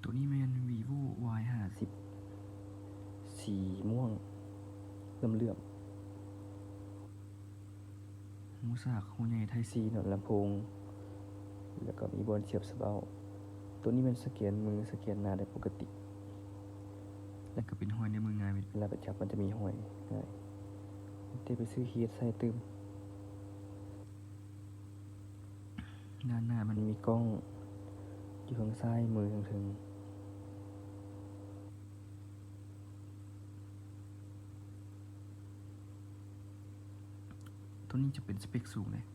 ตัวนี้แมน vivo Y50 สีม่วงเหลื่อมหูสากหูใหญ่ไทยๆสีหนอนลำโพงแล้วก็มีบอลเสียบสเบ้าตัวนี้มันสแกนมือสแกนหน้าได้ปกติ แล้วก็เป็นห้อยในมือง่ายไป เวลาไปจับมันจะมีห้อยง่ายเดี๋ยวไปซื้อฮีทใส่ตึม ด้านหน้ามัน มีกล้องอยู่ข้างซ้ายมือข้างถึง ตัวนี้จะเป็นสเปคสูงเลย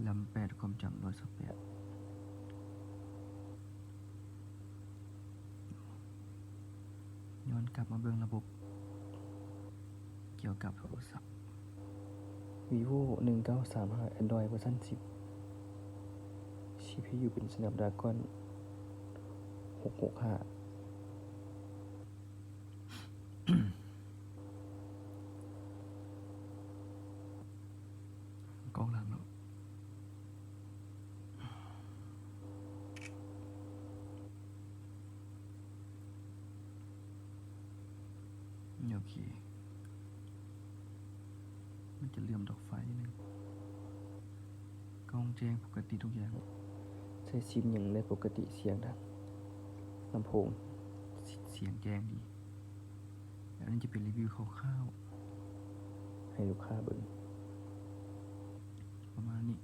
ลำ8ความจำ128ย้อนกลับมาเบิ่งระบบเกี่ยวกับโทรศัพท์ vivo 1935 Android เวอร์ชัน10 CPU เป็น Snapdragon 665กล้องหลังเนาะโอเคมันจะเลื่อมดอกไฟนิดนึงกล้องแจ้งปกติทุกอย่าง ใช้ซิมอย่างได้ปกติเสียงดังลำโพง เสียงแจ้งดีแล้วนี่จะเป็นรีวิวคร่าว ให้ลูกค้าเบิ่ง ๆประมาณนี้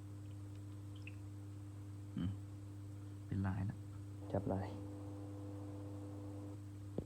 เป็นลายแล้ว จับลาย